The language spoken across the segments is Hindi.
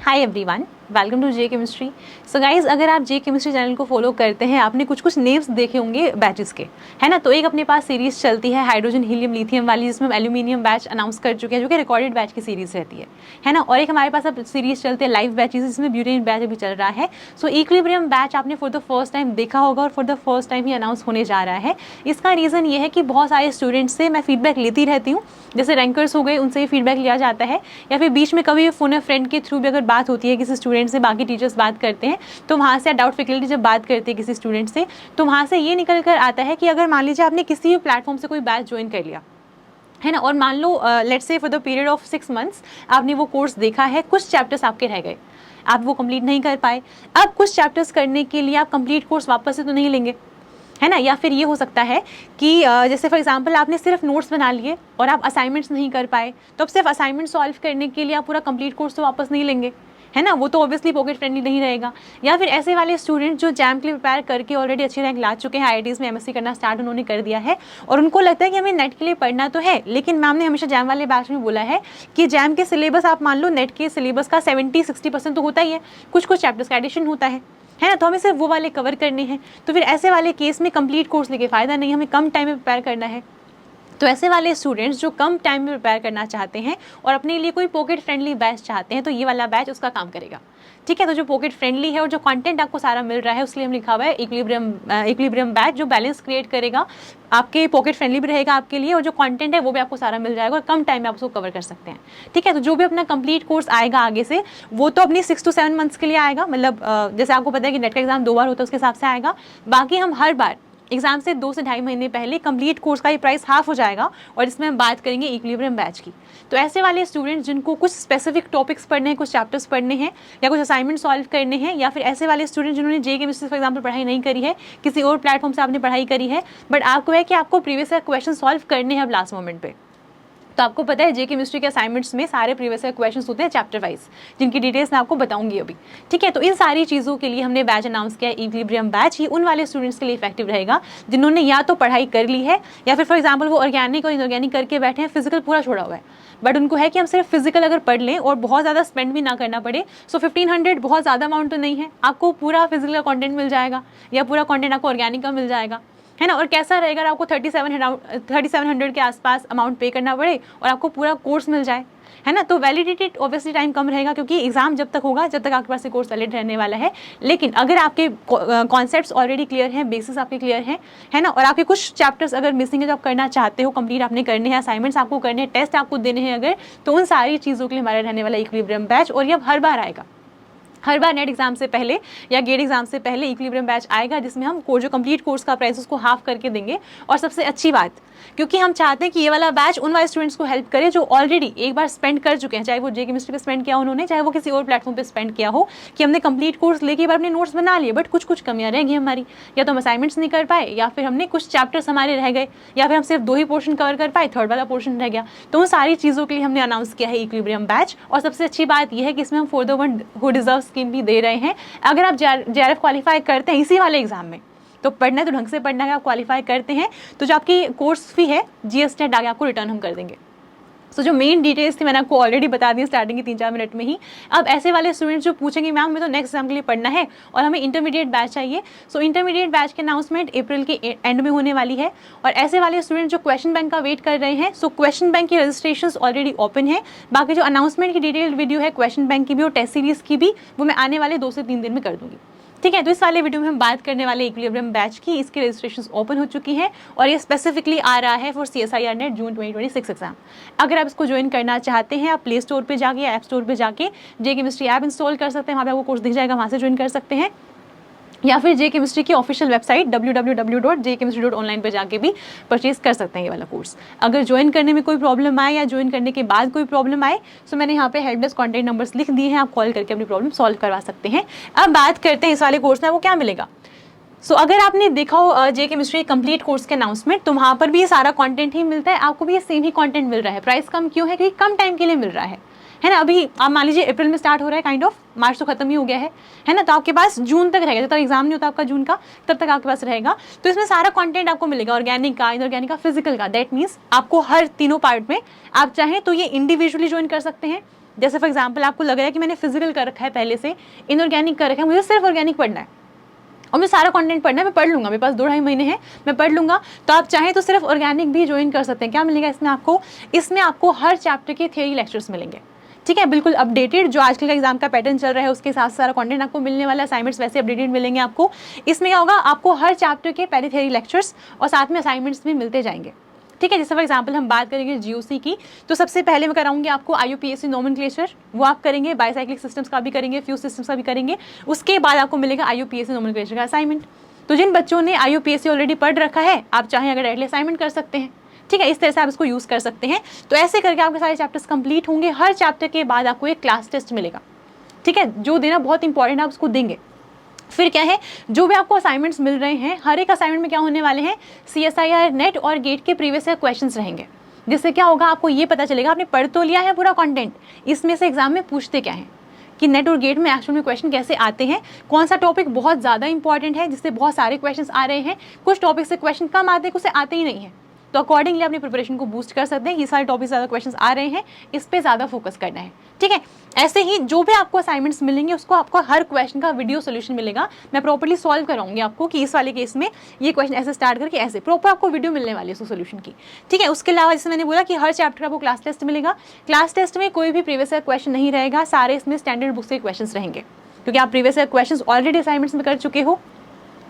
Hi everyone, welcome to J chemistry. So guys, अगर आप जे केमिस्ट्री चैनल को फॉलो करते हैं, आपने कुछ कुछ नेम्स देखे होंगे बैचेस के, है ना। तो एक अपने पास सीरीज चलती है हाइड्रोजन हीलियम लिथियम वाली, जिसमें हम एल्यूमिनियम बैच अनाउंस कर चुके हैं, जो कि रिकॉर्डेड बैच की सीरीज रहती है ना। और एक हमारे पास अब सीरीज चलती है लाइव बैचेस, जिसमें ब्यूटेन बैच अभी चल रहा है। सो इक्विलिब्रियम बैच आपने फॉर द फर्स्ट टाइम देखा होगा और for the first time he announce होने जा रहा है। इसका रीज़न ये है कि बहुत सारे स्टूडेंट्स से मैं फीडबैक लेती रहती हूँ, जैसे रैंकर्स हो गए, उनसे फीडबैक लिया जाता है, या फिर बीच में कभी फोन फ्रेंड के थ्रू भी अगर बात होती है किसी स्टूडेंट से, बाकी टीचर्स बात करते हैं, तो वहाँ से डाउट फैकल्टी जब बात करती है किसी स्टूडेंट से, तो वहाँ से ये निकल कर आता है कि अगर मान लीजिए आपने किसी भी प्लेटफॉर्म से कोई बैच ज्वाइन कर लिया है ना, और मान लो let's say for the period of 6 months आपने वो कोर्स देखा है, कुछ चैप्टर्स आपके रह गए, आप वो कंप्लीट नहीं कर पाए। अब कुछ चैप्टर्स करने के लिए आप कंप्लीट कोर्स वापस से तो नहीं लेंगे, है ना। या फिर ये हो सकता है कि जैसे फॉर एग्जांपल आपने सिर्फ नोट्स बना लिए और आप असाइनमेंट्स नहीं कर पाए, तो अब सिर्फ असाइनमेंट सॉल्व करने के लिए आप पूरा कंप्लीट कोर्स तो वापस नहीं लेंगे, है ना। वो तो ऑब्वियसली पॉकेट फ्रेंडली नहीं रहेगा। या फिर ऐसे वाले स्टूडेंट जो जैम के लिए प्रिपेयर करके ऑलरेडी अच्छी रैंक ला चुके हैं, आईआईटीज़ में एमएससी करना स्टार्ट उन्होंने कर दिया है, और उनको लगता है कि हमें नेट के लिए पढ़ना तो है, लेकिन मैम ने हमेशा जैम वाले बैच में बोला है कि जैम के सिलेबस आप मान लो नेट के सिलेबस का 70-60% तो होता ही है, कुछ कुछ चैप्टर्स का एडिशन होता है ना। तो हमें सिर्फ वो वाले कवर करने हैं। तो फिर ऐसे वाले केस में कंप्लीट कोर्स लेके फ़ायदा नहीं, हमें कम टाइम में प्रिपेयर करना है। तो ऐसे वाले स्टूडेंट्स जो कम टाइम में प्रिपेयर करना चाहते हैं और अपने लिए कोई पॉकेट फ्रेंडली बैच चाहते हैं, तो ये वाला बैच उसका काम करेगा, ठीक है। तो जो पॉकेट फ्रेंडली है और जो कंटेंट आपको सारा मिल रहा है, उसके लिए हम लिखा हुआ है इक्विलिब्रियम बैच, जो बैलेंस क्रिएट करेगा, आपके पॉकेट फ्रेंडली भी रहेगा आपके लिए, और जो कंटेंट है वो भी आपको सारा मिल जाएगा और कम टाइम में आप उसको कवर कर सकते हैं, ठीक है। तो जो भी अपना कंप्लीट कोर्स आएगा आगे से, वो तो अपनी 6 to 7 मंथ्स के लिए आएगा, मतलब जैसे आपको पता है कि नेट का एग्जाम 2 बार होता है, उसके हिसाब से आएगा। बाकी हम हर बार एग्जाम से 2 से ढाई महीने पहले कंप्लीट कोर्स का ही प्राइस हाफ हो जाएगा, और इसमें हम बात करेंगे इक्विलिब्रियम बैच की। तो ऐसे वाले स्टूडेंट्स जिनको कुछ स्पेसिफिक टॉपिक्स पढ़ने हैं, कुछ चैप्टर्स पढ़ने हैं, या कुछ असाइनमेंट सॉल्व करने हैं, या फिर ऐसे वाले स्टूडेंट जिन्होंने जे केमिस्ट्री फॉर एग्जाम्पल पढ़ाई नहीं करी है, किसी और प्लेटफॉर्म से आपने पढ़ाई करी है, बट आपको है कि आपको प्रीवियस ईयर क्वेश्चन सॉल्व करने हैं अब लास्ट मोमेंट पे। तो आपको पता है जे केमिस्ट्री के असाइनमेंट्स में सारे प्रीवियस ईयर क्वेश्चंस होते हैं चैप्टर वाइज, जिनकी डिटेल्स मैं आपको बताऊंगी अभी, ठीक है। तो इन सारी चीज़ों के लिए हमने बैच अनाउंस किया है इक्विलिब्रियम बैच। ये उन वाले स्टूडेंट्स के लिए इफेक्टिव रहेगा जिन्होंने या तो पढ़ाई कर ली है, या फिर फॉर एग्जाम्पल वो ऑर्गेनिक और इनऑर्गेनिक करके बैठे हैं, फिजिकल पूरा छोड़ा हुआ है, बट उनको है कि हम सिर्फ फिजिकल अगर पढ़ लें और बहुत ज़्यादा स्पेंड भी ना करना पड़े। सो 1500 बहुत ज़्यादा अमाउंट तो नहीं है, आपको पूरा फिजिकल का कंटेंट मिल जाएगा, या पूरा कंटेंट आपको ऑर्गेनिक का मिल जाएगा, है ना। और कैसा रहेगा, आपको 3700 के आसपास अमाउंट पे करना पड़े और आपको पूरा कोर्स मिल जाए, है ना। तो वैलिडिटी ऑब्वियसली टाइम कम रहेगा, क्योंकि एग्जाम जब तक होगा जब तक आपके पास ये कोर्स वैलिड रहने वाला है। लेकिन अगर आपके कॉन्सेप्ट्स ऑलरेडी क्लियर हैं, बेसिस आपके क्लियर हैं, है ना, और आपके कुछ चैप्टर्स अगर मिसिंग है जो आप करना चाहते हो, कंप्लीट आपने करने हैं, असाइनमेंट्स आपको करने हैं, टेस्ट आपको देने हैं अगर, तो उन सारी चीज़ों के लिए हमारा रहने वाला इक्विलिब्रियम बैच। और ये अब हर बार आएगा, हर बार नेट एग्जाम से पहले या गेट एग्जाम से पहले इक्विलिब्रियम बैच आएगा, जिसमें हम जो कंप्लीट कोर्स का प्राइस उसको हाफ करके देंगे। और सबसे अच्छी बात, क्योंकि हम चाहते हैं कि ये वाला बैच उन वाले स्टूडेंट्स को हेल्प करे जो ऑलरेडी एक बार स्पेंड कर चुके हैं, चाहे वो जे केमिस्ट्री पे स्पेंड किया उन्होंने, चाहे वो किसी और प्लेटफॉर्म पे स्पेंड किया हो, कि हमने कंप्लीट कोर्स लेके एक बार अपने नोट्स बना लिए, बट कुछ कुछ कमियां रह गई हमारी, या तो हम असाइनमेंट्स नहीं कर पाए, या फिर हमने कुछ चैप्टर्स हमारे रह गए, या फिर हम सिर्फ 2 ही पोर्शन कवर कर पाए, थर्ड वाला पोर्शन रह गया। तो उन सारी चीज़ों के लिए हमने अनाउंस किया है इक्विलिब्रियम बैच। और सबसे अच्छी बात यह है कि इसमें हम for the one who deserve scheme भी दे रहे हैं। अगर आप जेआरएफ क्वालिफाई करते हैं इसी वाले एग्जाम में, तो पढ़ना है तो ढंग से पढ़ना है, आप क्वालिफाई करते हैं, तो जो आपकी कोर्स फी है जीएसटी आगे आपको रिटर्न हम कर देंगे। सो जो मेन डिटेल्स थी मैंने आपको ऑलरेडी बता दी स्टार्टिंग के 3-4 मिनट में ही। अब ऐसे वाले स्टूडेंट्स जो पूछेंगे मैम हमें तो नेक्स्ट एग्जाम के लिए पढ़ना है और हमें इंटरमीडिएट बैच चाहिए, सो इंटरमीडिएट बैच की अनाउंसमेंट अप्रैल के एंड में होने वाली है। और ऐसे वाले स्टूडेंट जो क्वेश्चन बैंक का वेट कर रहे हैं, सो क्वेश्चन बैंक की रजिस्ट्रेशन ऑलरेडी ओपन है। बाकी जो अनाउंसमेंट की डिटेल्ड वीडियो है क्वेश्चन बैंक की भी और टेस्ट सीरीज की भी, वो मैं आने वाले 2 से 3 दिन में कर दूंगी, ठीक है। तो इस वाले वीडियो में हम बात करने वाले इक्विलिब्रियम बैच की, इसकी रजिस्ट्रेशन ओपन हो चुकी है और ये स्पेसिफिकली आ रहा है for CSIR net June 2026 exam. अगर आप इसको ज्वाइन करना चाहते हैं, आप प्ले स्टोर पे जाके या ऐप स्टोर पे जाके जे केमिस्ट्री ऐप इंस्टॉल कर सकते हैं, वहाँ पे आपको कोर्स दिख जाएगा, वहाँ से ज्वाइन कर सकते हैं, या फिर जे केमिस्ट्री की ऑफिशियल वेबसाइट www.jchemistry.online पे जाके भी परचेज कर सकते हैं ये वाला कोर्स। अगर ज्वाइन करने में कोई प्रॉब्लम आए या ज्वाइन करने के बाद कोई प्रॉब्लम आए, तो मैंने यहाँ पे हेल्प डेस्क कॉन्टैक्ट नंबर्स लिख दिए हैं, आप कॉल करके अपनी प्रॉब्लम सॉल्व करवा सकते हैं। अब बात करते हैं इस वाले कोर्स में आपको क्या मिलेगा। सो अगर आपने देखा हो जे केमिस्ट्री कंप्लीट कोर्स के अनाउंसमेंट, तो वहाँ पर भी ये सारा कंटेंट ही मिलता है, आपको भी ये सेम ही कंटेंट मिल रहा है। प्राइस कम क्यों है? क्योंकि कम टाइम के लिए मिल रहा है ना। अभी आप मान लीजिए अप्रैल में स्टार्ट हो रहा है, काइंड ऑफ मार्च तो खत्म ही हो गया है ना, तो आपके पास जून तक रहेगा, जब तक एग्जाम नहीं होता आपका जून का, तब तक आपके पास रहेगा। तो इसमें सारा कंटेंट आपको मिलेगा, ऑर्गेनिक का, इनऑर्गेनिक का, फिजिकल का। दैट मीन्स आपको हर तीनों पार्ट में आप चाहें तो ये इंडिविजुअली ज्वाइन कर सकते हैं, जैसे फॉर एग्जाम्पल आपको लग रहा है कि मैंने फिजिकल कर रखा है पहले से, इनऑर्गेनिक कर रखा है, मुझे सिर्फ ऑर्गेनिक पढ़ना है और मुझे सारा कंटेंट पढ़ना है, मैं पढ़ लूँगा, मेरे पास 2-2.5 महीने हैं, मैं पढ़ लूँगा, तो आप चाहें तो सिर्फ ऑर्गेनिक भी ज्वाइन कर सकते हैं। क्या मिलेगा इसमें आपको हर चैप्टर के थियरी लेक्चर्स मिलेंगे, ठीक है, बिल्कुल अपडेटेड, जो आजकल का एग्जाम का पैटर्न चल रहा है उसके साथ सारा कंटेंट आपको मिलने वाला है, असाइनमेंट्स वैसे अपडेटेड मिलेंगे आपको। इसमें क्या होगा, आपको हर चैप्टर के पहले थियरी लेक्चर्स और साथ में असाइनमेंट्स भी मिलते जाएंगे, ठीक है। जैसे फॉर एग्जांपल हम बात करेंगे जीओसी की, तो सबसे पहले मैं कराऊंगी आपको आईयूपीएसी नोमेनक्लेचर, वो आप करेंगे, बाईसाइक्लिक सिस्टम्स का भी करेंगे, फ्यूज सिस्टम्स का भी करेंगे, उसके बाद आपको मिलेगा आईयूपीएसी नोमेनक्लेचर का असाइनमेंट। तो जिन बच्चों ने आईयूपीएसी ऑलरेडी पढ़ रखा है, आप चाहें अगर डायरेक्टली असाइनमेंट कर सकते हैं, ठीक है, इस तरह से आप इसको यूज़ कर सकते हैं। तो ऐसे करके आपके सारे चैप्टर्स कंप्लीट होंगे। हर चैप्टर के बाद आपको एक क्लास टेस्ट मिलेगा, ठीक है, जो देना बहुत इंपॉर्टेंट, आप उसको देंगे। फिर क्या है, जो भी आपको असाइनमेंट्स मिल रहे हैं, हर एक असाइनमेंट में क्या होने वाले हैं, CSIR नेट और गेट के प्रीवियस ईयर क्वेश्चंस रहेंगे, जिससे क्या होगा, आपको ये पता चलेगा आपने पढ़ तो लिया है पूरा कंटेंट, इसमें से एग्जाम में पूछते क्या हैं, कि नेट और गेट में एक्चुअल में क्वेश्चन कैसे आते हैं, कौन सा टॉपिक बहुत ज़्यादा इंपॉर्टेंट है जिससे बहुत सारे क्वेश्चन आ रहे हैं, कुछ टॉपिक से क्वेश्चन कम आते हैं, कुछ से आते ही नहीं है। तो अकॉर्डिंगली अपनी प्रिपरेशन को बूस्ट कर सकते हैं। ये सारे टॉपिक ज़्यादा क्वेश्चंस आ रहे हैं, इस पे ज़्यादा फोकस करना है, ठीक है। ऐसे ही जो भी आपको असाइनमेंट्स मिलेंगे, उसको आपको हर क्वेश्चन का वीडियो सोल्यूशन मिलेगा, मैं प्रॉपर्ली सॉल्व कराऊंगी आपको कि इस वाले केस में ये क्वेश्चन ऐसे स्टार्ट करके ऐसे प्रॉपर आपको वीडियो मिलने वाली है उसको सोल्यूशन की, ठीक है। उसके अलावा जैसे मैंने बोला कि हर चैप्टर का आपको क्लास टेस्ट मिलेगा। क्लास टेस्ट में कोई भी प्रीवियस ईयर क्वेश्चन नहीं रहेगा, सारे इसमें स्टैंडर्ड बुक्स के क्वेश्चन रहेंगे, क्योंकि आप previous year question already assignments में कर चुके हो।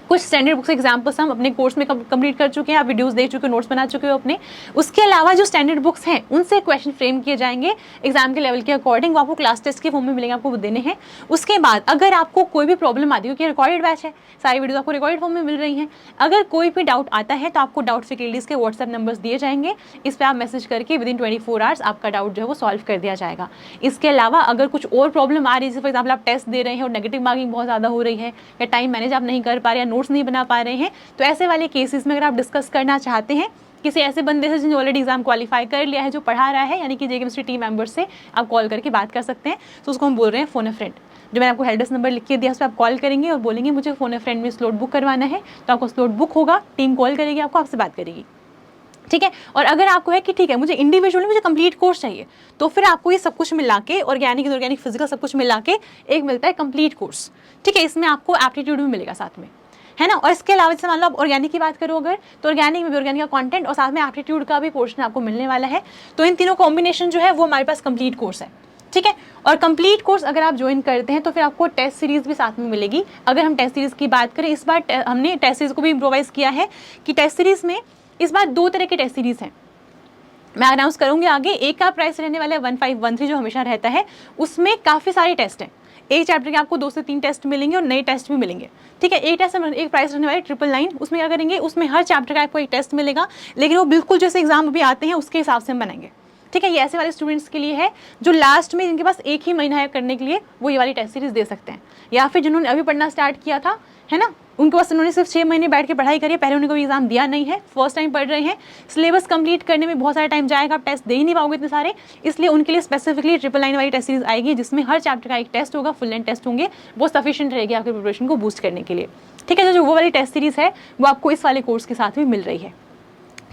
कुछ स्टैंडर्ड बुक्स एग्जाम्पल्स हम अपने कोर्स में कंप्लीट कर चुके हैं, आप वीडियोस देख चुके हो, नोट्स बना चुके हो अपने। उसके अलावा जो स्टैंडर्ड बुक्स हैं उनसे क्वेश्चन फ्रेम किए जाएंगे एग्जाम के लेवल के अकॉर्डिंग, वो आपको क्लास टेस्ट के फॉर्म में मिलेंगे, आपको वो देने हैं। उसके बाद अगर आपको कोई भी प्रॉब्लम आती है, क्योंकि रिकॉर्डेड बैच है, सारी वीडियोस आपको रिकॉर्डेड फॉर्म में मिल रही हैं, अगर कोई भी डाउट आता है तो आपको डाउट फैकल्टीज के व्हाट्सएप नंबर्स दिए जाएंगे, इस पर आप मैसेज करके विदिन 24 आवर्स आपका डाउट जो है वो सॉल्व कर दिया जाएगा। इसके अलावा अगर कुछ और प्रॉब्लम आ रही है, जैसे फॉर एग्जाम्पल आप टेस्ट दे रहे हैं और नेगेटिव मार्किंग बहुत ज़्यादा हो रही है, या टाइम मैनेज आप नहीं कर पा रहे, या नोट्स नहीं बना पा रहे हैं, तो ऐसे वाले केसेस में अगर आप डिस्कस करना चाहते हैं किसी ऐसे बंदे से जिन्होंने ऑलरेडी एग्जाम क्वालिफाई कर लिया है, जो पढ़ा रहा है, यानी कि जे केमिस्ट्री टीम मेंबर से आप कॉल करके बात कर सकते हैं। तो उसको हम बोल रहे हैं फोन अ फ्रेंड। जो मैंने आपको हेल्प नंबर लिख के दिया, उस पर आप कॉल करेंगे और बोलेंगे मुझे फोन अ फ्रेंड में स्लॉट बुक करवाना है, तो आपको स्लॉट बुक होगा, टीम कॉल करेगी आपको, आपसे बात करेगी, ठीक है। और अगर आपको है कि ठीक है मुझे इंडिविजुअली मुझे कंप्लीट कोर्स चाहिए, तो फिर आपको ये सब कुछ मिला के, ऑर्गेनिक इनऑर्गेनिक फिजिकल सब कुछ मिला के एक मिलता है कंप्लीट कोर्स, ठीक है। इसमें आपको एप्टीट्यूड भी मिलेगा साथ में, है ना। और इसके अलावा जैसे मान लो आप ऑर्गेनिक की बात करो अगर, तो ऑर्गेनिक में भी ऑर्गेनिक का कंटेंट और साथ में एप्टीट्यूड का भी पोर्शन आपको मिलने वाला है। तो इन तीनों कॉम्बिनेशन जो है वो हमारे पास कंप्लीट कोर्स है, ठीक है। और कंप्लीट कोर्स अगर आप ज्वाइन करते हैं तो फिर आपको टेस्ट सीरीज भी साथ में मिलेगी। अगर हम टेस्ट सीरीज की बात करें, इस बार हमने टेस्ट सीरीज को भी इम्प्रोवाइज किया है कि टेस्ट सीरीज में इस बार 2 तरह की टेस्ट सीरीज हैं, मैं अनाउंस करूंगी आगे। एक का प्राइस रहने वाला है 1513 जो हमेशा रहता है, उसमें काफ़ी सारे टेस्ट हैं, एक चैप्टर के आपको 2 से 3 टेस्ट मिलेंगे और नए टेस्ट भी मिलेंगे, ठीक है। एक टेस्ट एक प्राइस रहने वाला 999, उसमें क्या करेंगे, उसमें हर चैप्टर का आपको एक टेस्ट मिलेगा, लेकिन वो बिल्कुल जैसे एग्जाम अभी आते हैं उसके हिसाब से हम बनाएंगे, ठीक है। ये ऐसे वाले स्टूडेंट्स के लिए है जो लास्ट में जिनके पास 1 ही महीना है करने के लिए, वो ये वाली टेस्ट सीरीज दे सकते हैं। या फिर जिन्होंने अभी पढ़ना स्टार्ट किया था, है ना, उनके पास उन्होंने सिर्फ 6 महीने बैठ के पढ़ाई करी है, पहले उन्होंने कोई एग्जाम दिया नहीं है, फर्स्ट टाइम पढ़ रहे हैं, सिलेबस कंप्लीट करने में बहुत सारा टाइम जाएगा, आप टेस्ट दे ही नहीं पाओगे इतने सारे, इसलिए उनके लिए स्पेसिफिकली 999 वाली टेस्ट सीरीज आएगी, जिसमें हर चैप्टर का एक टेस्ट होगा, फुल लेंथ टेस्ट होंगे, वो सफिशिएंट रहेगी आपकी प्रिपरेशन को बूस्ट करने के लिए, ठीक है। जो वो वाली टेस्ट सीरीज है वो आपको इस वाले कोर्स के साथ भी मिल रही है,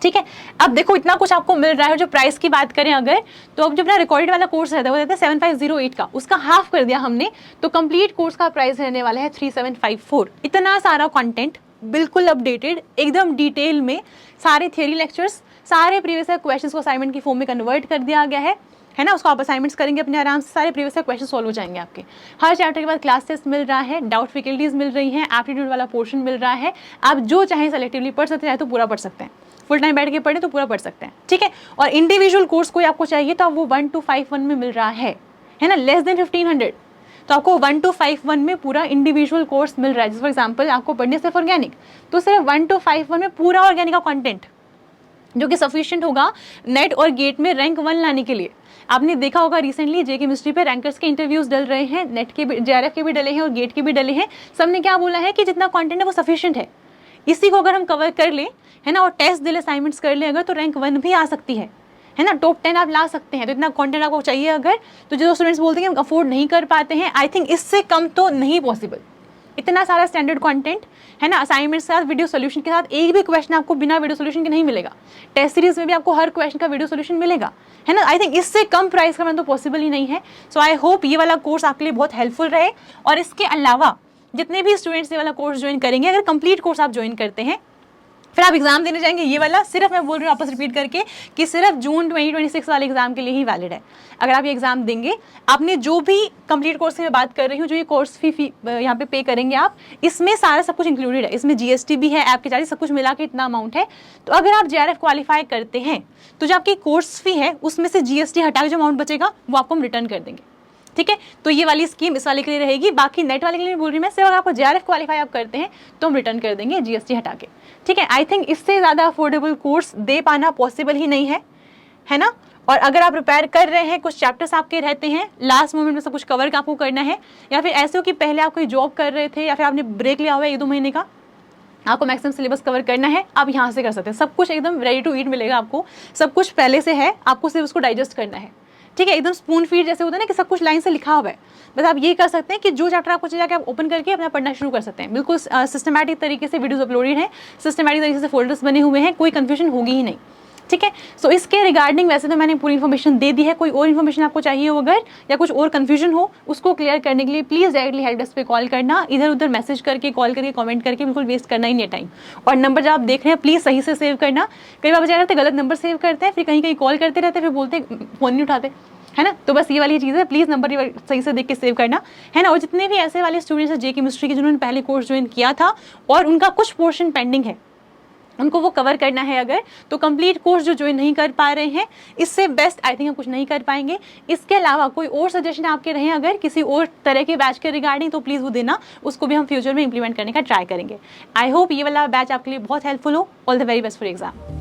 ठीक है। अब देखो इतना कुछ आपको मिल रहा है। जो प्राइस की बात करें अगर, तो अब जो अपना रिकॉर्डेड वाला कोर्स रहता है वो रहता है 7508 का, उसका हाफ कर दिया हमने, तो कंप्लीट कोर्स का प्राइस रहने वाला है 3754। इतना सारा कंटेंट बिल्कुल अपडेटेड, एकदम डिटेल में, सारे थियरी लेक्चर्स, सारे प्रीवियस ईयर क्वेश्चंस को असाइनमेंट की फॉर्म में कन्वर्ट कर दिया गया है ना। उसको आप असाइनमेंट्स करेंगे अपने आराम से, सारे प्रीवियस ईयर क्वेश्चन सॉल्व हो जाएंगे आपके। हर चैप्टर के बाद क्लास टेस्ट मिल रहा है, डाउट फैकल्टीज मिल रही हैं, एप्टीट्यूड वाला पोर्शन मिल रहा है, आप जो चाहें सेलेक्टिवली पढ़ सकते हैं, तो पूरा पढ़ सकते हैं, फुल टाइम बैठ के पढ़े तो पूरा पढ़ सकते हैं, ठीक है। और इंडिविजुअल कोर्स कोई आपको चाहिए तो वो 1251 में मिल रहा है ना, लेस देन 1500, तो आपको 1251 में पूरा इंडिविजुअल कोर्स मिल रहा है। जैसे फॉर एग्जाम्पल आपको पढ़ने सिर्फ ऑर्गेनिक, तो सिर्फ 1251 में पूरा ऑर्गेनिक का कंटेंट, जो कि सफिशिएंट होगा नेट और गेट में रैंक 1 लाने के लिए। आपने देखा होगा रिसेंटली जे केमिस्ट्री पे रैंकर्स के इंटरव्यूज डल रहे हैं, नेट के भी, JRF के भी डले हैं और गेट के भी डले हैं। सबने क्या बोला है कि जितना कंटेंट है वो सफिशिएंट है, इसी को अगर हम कवर कर लें, है ना, और टेस्ट दे ले, असाइनमेंट्स कर ले अगर, तो रैंक 1 भी आ सकती है ना, टॉप 10 आप ला सकते हैं। तो इतना कंटेंट आपको चाहिए अगर, तो जो स्टूडेंट्स बोलते हैं हम अफोर्ड नहीं कर पाते हैं, आई थिंक इससे कम तो नहीं पॉसिबल, इतना सारा स्टैंडर्ड कंटेंट है ना, असाइनमेंट्स के साथ, वीडियो सोल्यूशन के साथ। एक भी क्वेश्चन आपको बिना वीडियो सोल्यूशन के नहीं मिलेगा। टेस्ट सीरीज में भी आपको हर क्वेश्चन का वीडियो सोल्यूशन मिलेगा, है ना। आई थिंक इससे कम प्राइस का मैं तो पॉसिबल ही नहीं है। सो आई होप ये वाला कोर्स आपके लिए बहुत हेल्पफुल रहे। और इसके अलावा जितने भी स्टूडेंट्स ये वाला कोर्स ज्वाइन करेंगे, अगर कंप्लीट कोर्स आप ज्वाइन करते हैं, फिर आप एग्जाम देने जाएंगे, ये वाला सिर्फ मैं बोल रही हूँ वापस रिपीट करके कि सिर्फ जून 2026 वाले एग्जाम के लिए ही वैलिड है। अगर आप ये एग्जाम देंगे, आपने जो भी कंप्लीट कोर्स की मैं बात कर रही हूँ, जो ये कोर्स फी यहाँ पे करेंगे आप, इसमें सारा सब कुछ इंक्लूडेड है। इसमें GST भी है, ऐप के चार्जेस, सब कुछ मिला के इतना अमाउंट है। तो अगर आप JRF क्वालिफाई करते हैं तो जो आपकी कोर्स फी है उसमें से GST हटा के जो अमाउंट बचेगा वो आपको हम रिटर्न कर देंगे, ठीक है। तो ये वाली स्कीम इस वाले के लिए रहेगी। बाकी नेट वाले के लिए बोल रही हूँ मैं, सिर्फ अगर आपको JRF क्वालिफाई आप करते हैं तो हम रिटर्न कर देंगे GST हटा के, ठीक है। आई थिंक इससे ज़्यादा अफोर्डेबल कोर्स दे पाना पॉसिबल ही नहीं है ना। और अगर आप प्रिपेयर कर रहे हैं, कुछ चैप्टर्स आपके रहते हैं, लास्ट मोमेंट में सब कुछ कवर आपको करना है, या फिर ऐसे हो कि पहले आप कोई जॉब कर रहे थे या फिर आपने ब्रेक लिया हुआ है 1-2 महीने का, आपको मैक्सिमम सिलेबस कवर करना है, आप यहाँ से कर सकते हैं। सब कुछ एकदम रेडी टू ईट मिलेगा आपको, सब कुछ पहले से है, आपको सिर्फ उसको डाइजेस्ट करना है, ठीक है। एकदम स्पून फीड जैसे होता है ना कि सब कुछ लाइन से लिखा हुआ है, बस आप ये कर सकते हैं कि जो चैप्टर आपको चाहिए आप ओपन करके अपना पढ़ना शुरू कर सकते हैं। बिल्कुल सिस्टमैटिक तरीके से वीडियोस अपलोडेड हैं, सिस्टमैटिक तरीके से फोल्डर्स बने हुए हैं, कोई कन्फ्यूजन होगी ही नहीं, ठीक है। सो इसके रिगार्डिंग वैसे तो मैंने पूरी इन्फॉर्मेशन दे दी है। कोई और इन्फॉर्मेशन आपको चाहिए हो अगर, या कुछ और कन्फ्यूजन हो, उसको क्लियर करने के लिए प्लीज़ डायरेक्टली हेल्प डेस्क पे कॉल करना। इधर उधर मैसेज करके, कॉल करके, कमेंट करके बिल्कुल वेस्ट करना ही नहीं टाइम। और नंबर जब आप देख रहे हैं प्लीज़ सही से सेव करना। कई बार बचा रहते गलत नंबर सेव करते हैं, फिर कहीं कहीं कॉल करते रहते हैं, फिर बोलते फ़ोन नहीं उठाते, है ना। तो बस ये वाली चीज़ है, प्लीज़ नंबर सही से देख के सेव करना, है ना। और जितने भी ऐसे वाले स्टूडेंट्स हैं केमिस्ट्री के जिन्होंने पहले कोर्स ज्वाइन किया था और उनका कुछ पोर्शन पेंडिंग है, उनको वो कवर करना है अगर, तो कंप्लीट कोर्स जो ज्वाइन नहीं कर पा रहे हैं, इससे बेस्ट आई थिंक हम कुछ नहीं कर पाएंगे। इसके अलावा कोई और सजेशन आपके रहे अगर किसी और तरह के बैच के रिगार्डिंग, तो प्लीज़ वो देना, उसको भी हम फ्यूचर में इंप्लीमेंट करने का ट्राई करेंगे। आई होप ये वाला बैच आपके लिए बहुत हेल्पफुल हो। All the very best for exam.